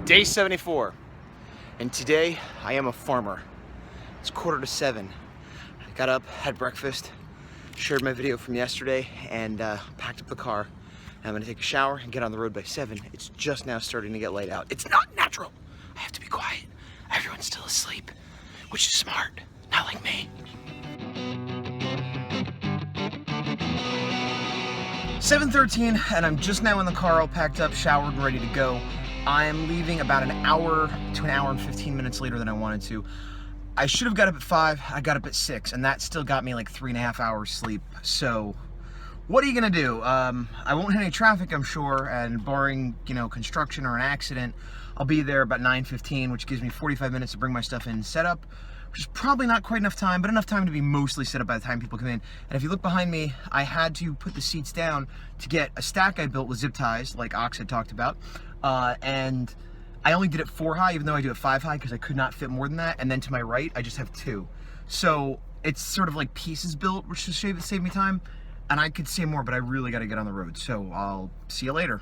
Day 74, and today I am a farmer. It's 6:45. I got up, had breakfast, shared my video from yesterday, and packed up the car. And I'm gonna take a shower and get on the road by 7. It's just now starting to get light out. It's not natural. I have to be quiet. Everyone's still asleep, which is smart, not like me. 7:13, and I'm just now in the car, all packed up, showered, and ready to go. I'm leaving about an hour to an hour and 15 minutes later than I wanted to. I should have got up at 5, I got up at 6, and that still got me like 3.5 hours sleep. So, what are you gonna do? I won't hit any traffic, I'm sure, and barring, construction or an accident, I'll be there about 9:15, which gives me 45 minutes to bring my stuff in and set up, which is probably not quite enough time, but enough time to be mostly set up by the time people come in. And if you look behind me, I had to put the seats down to get a stack I built with zip ties, like Ox had talked about, and I only did it 4 high, even though I do it 5 high, because I could not fit more than that. And then to my right, I just have 2. So it's sort of like pieces built, which should save me time. And I could say more, but I really got to get on the road. So I'll see you later.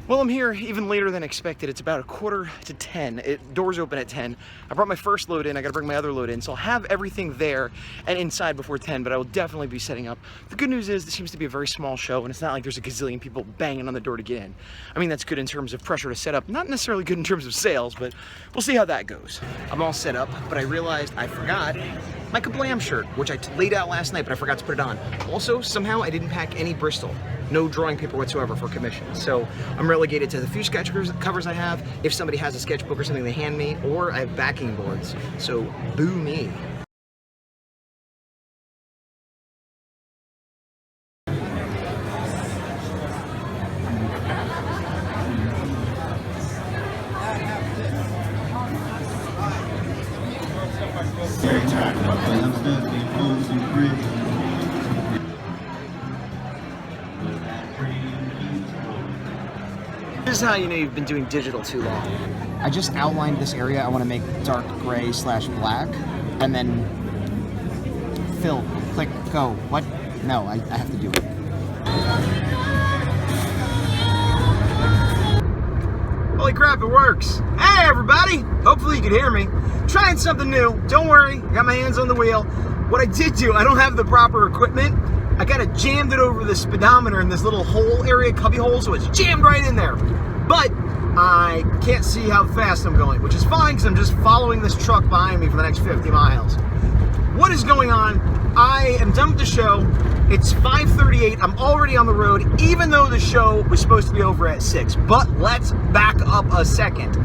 Well, I'm here even later than expected. It's about 9:45. Doors open at 10. I brought my first load in. I got to bring my other load in. So I'll have everything there and inside before 10, but I will definitely be setting up. The good news is this seems to be a very small show, and it's not like there's a gazillion people banging on the door to get in. I mean, that's good in terms of pressure to set up. Not necessarily good in terms of sales, but we'll see how that goes. I'm all set up, but I realized I forgot my Kablam shirt, which I laid out last night, but I forgot to put it on. Also, somehow I didn't pack any Bristol. No drawing paper whatsoever for commission. So I'm relegated to the few sketch covers I have. If somebody has a sketchbook or something they hand me, or I have backing boards. So boo me. This is how you know you've been doing digital too long. I just outlined this area I want to make dark gray / black, and then fill, click, go. What? No, I have to do it. Holy crap, it works. Hey everybody! Hopefully you can hear me. Trying something new. Don't worry, I got my hands on the wheel. What I did do, I don't have the proper equipment. I kind of jammed it over the speedometer in this little hole area, cubby hole, so it's jammed right in there. But I can't see how fast I'm going, which is fine because I'm just following this truck behind me for the next 50 miles. What is going on? I am done with the show. It's 5:38. I'm already on the road, even though the show was supposed to be over at 6. But let's back up a second.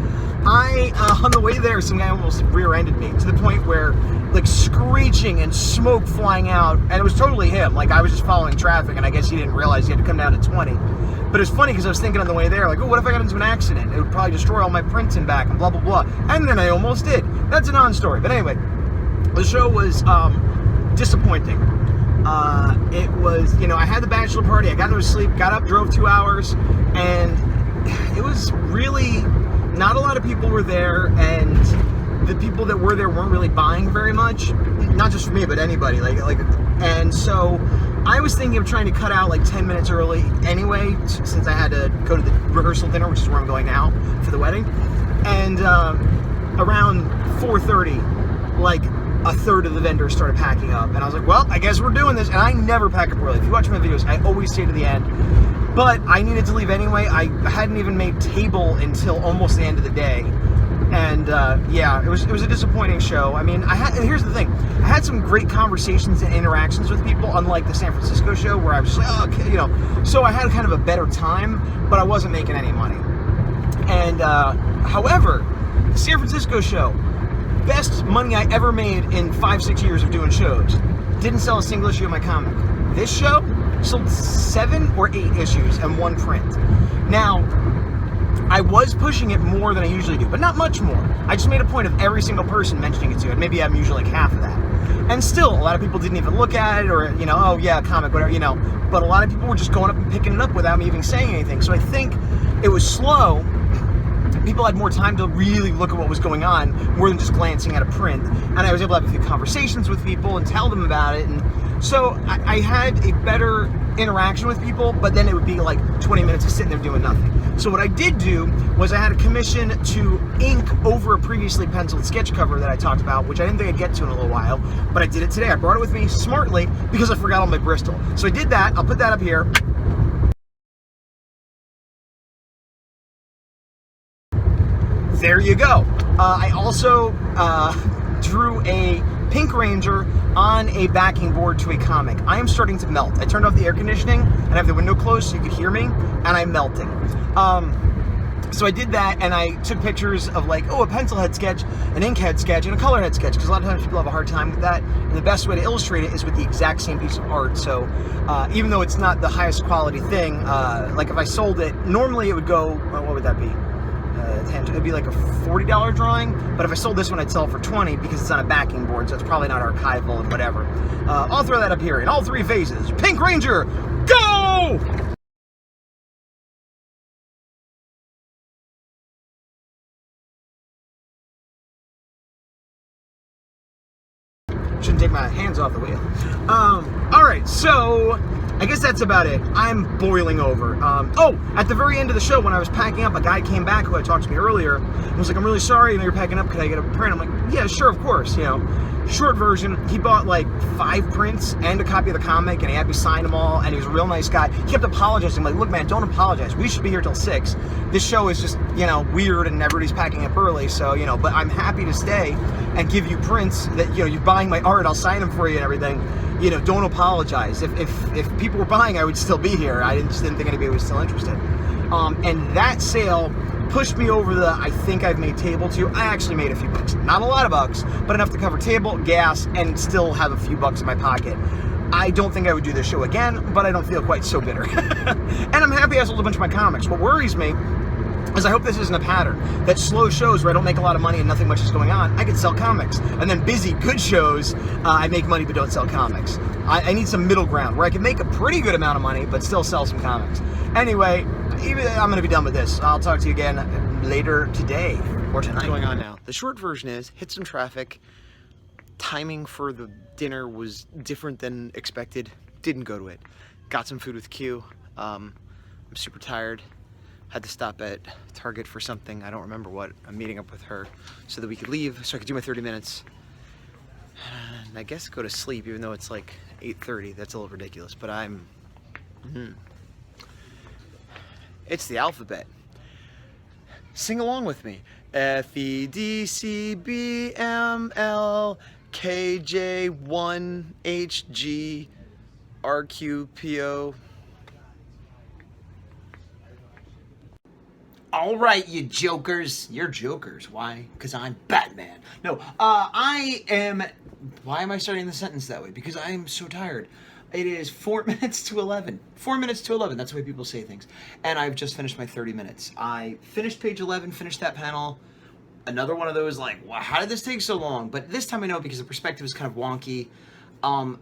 On the way there, some guy almost rear-ended me to the point where, like, screeching and smoke flying out, and it was totally him. Like, I was just following traffic, and I guess he didn't realize he had to come down to 20. But it's funny because I was thinking on the way there, like, oh, what if I got into an accident? It would probably destroy all my prints and back and blah, blah, blah. And then I almost did. That's a non-story. But anyway, the show was disappointing. It was, I had the bachelor party, I got no sleep, got up, drove 2 hours, and it was really, not a lot of people were there, and the people that were there weren't really buying very much. Not just for me, but anybody. And so I was thinking of trying to cut out like 10 minutes early anyway, since I had to go to the rehearsal dinner, which is where I'm going now for the wedding. And around 4:30, like, a third of the vendors started packing up, and I was like, well, I guess we're doing this. And I never pack up early. If you watch my videos, I always stay to the end. But I needed to leave anyway. I hadn't even made table until almost the end of the day. And yeah, it was a disappointing show. I mean, here's the thing. I had some great conversations and interactions with people, unlike the San Francisco show where I was just like, oh, okay, so I had kind of a better time, but I wasn't making any money. And however, the San Francisco show, best money I ever made in 5-6 years of doing shows. Didn't sell a single issue of my comic. This show sold 7 or 8 issues and 1 print. Now, I was pushing it more than I usually do, but not much more. I just made a point of every single person mentioning it to it. Maybe I'm usually like half of that. And still, a lot of people didn't even look at it, or, oh yeah, comic, whatever, But a lot of people were just going up and picking it up without me even saying anything. So I think it was slow. People had more time to really look at what was going on, more than just glancing at a print. And I was able to have a few conversations with people and tell them about it. And So I had a better interaction with people, but then it would be like 20 minutes of sitting there doing nothing. So what I did do was I had a commission to ink over a previously penciled sketch cover that I talked about, which I didn't think I'd get to in a little while, but I did it today. I brought it with me smartly because I forgot all my Bristol. So I did that. I'll put that up here. There you go. I also drew a Pink Ranger on a backing board to a comic. I am starting to melt. I turned off the air conditioning and I have the window closed so you could hear me, and I'm melting. So I did that, and I took pictures of like, oh, a pencil head sketch, an ink head sketch, and a color head sketch, because a lot of times people have a hard time with that, and the best way to illustrate it is with the exact same piece of art. So even though it's not the highest quality thing, like if I sold it, normally it would go, what would that be? It'd be like a $40 drawing, but if I sold this one, I'd sell it for $20 because it's on a backing board, so it's probably not archival and whatever. I'll throw that up here in all three phases. Pink Ranger, go! Shouldn't take my hands off the wheel. All right, so I guess that's about it. I'm boiling over. Oh, at the very end of the show, when I was packing up, a guy came back who had talked to me earlier and was like, I'm really sorry, you're packing up, could I get a print? I'm like, yeah, sure, of course, Short version, he bought like 5 prints and a copy of the comic, and he had me sign them all, and he was a real nice guy. He kept apologizing, like, look, man, don't apologize. We should be here till 6. This show is just, weird, and everybody's packing up early, so, but I'm happy to stay and give you prints that, you're buying my art, I'll sign them for you and everything. Don't apologize. If people were buying, I would still be here. I just didn't think anybody was still interested. And that sale pushed me over the, I think I've made table to. I actually made a few bucks. Not a lot of bucks, but enough to cover table, gas, and still have a few bucks in my pocket. I don't think I would do this show again, but I don't feel quite so bitter. And I'm happy I sold a bunch of my comics. What worries me is I hope this isn't a pattern. That slow shows where I don't make a lot of money and nothing much is going on, I can sell comics. And then busy, good shows, I make money but don't sell comics. I need some middle ground where I can make a pretty good amount of money but still sell some comics. Anyway, I'm going to be done with this. I'll talk to you again later today or tonight. What's going on now? The short version is, hit some traffic. Timing for the dinner was different than expected. Didn't go to it. Got some food with Q. I'm super tired. Had to stop at Target for something, I don't remember what. I'm meeting up with her so that we could leave, so I could do my 30 minutes. And I guess go to sleep, even though it's like 8:30. That's a little ridiculous, but I'm... It's the alphabet. Sing along with me. F, E, D, C, B, M, L, K, J, 1, H, G, R, Q, P, O... All right, you jokers. You're jokers. Why? Because I'm Batman. No, I am... Why am I starting the sentence that way? Because I'm so tired. It is 4 minutes to 11. 4 minutes to 11. That's the way people say things. And I've just finished my 30 minutes. I finished page 11, finished that panel. Another one of those like, wow, how did this take so long? But this time I know because the perspective is kind of wonky.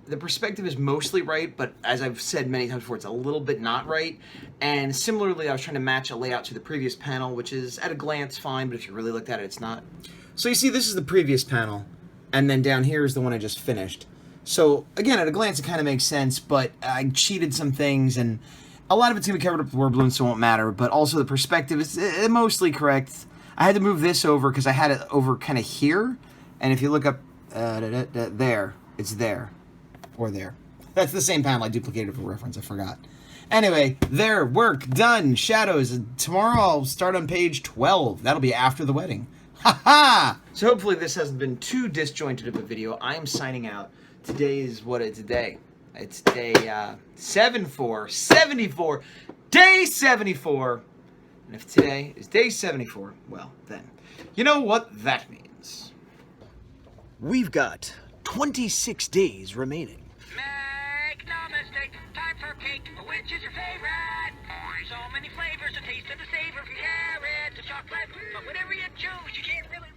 The perspective is mostly right, but as I've said many times before, it's a little bit not right. And similarly, I was trying to match a layout to the previous panel, which is at a glance fine, but if you really looked at it, it's not. So you see, this is the previous panel, and then down here is the one I just finished. So again, at a glance, it kind of makes sense, but I cheated some things, and a lot of it's going to be covered up with word balloons, so it won't matter, but also the perspective is mostly correct. I had to move this over because I had it over kind of here, and if you look up there, it's there, or there. That's the same panel I duplicated for reference, I forgot. Anyway, there, work, done, shadows. Tomorrow I'll start on page 12. That'll be after the wedding. Ha ha! So hopefully this hasn't been too disjointed of a video. I am signing out. Today is what it's day. It's day 74, day 74. And if today is day 74, well, then, you know what that means. We've got 26 days remaining. Make no mistake, time for cake. Which is your favorite? So many flavors, the taste of the savor from carrot to chocolate. But whatever you choose, you can't really...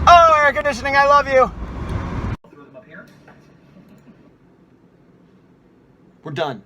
Oh, air conditioning, I love you. done.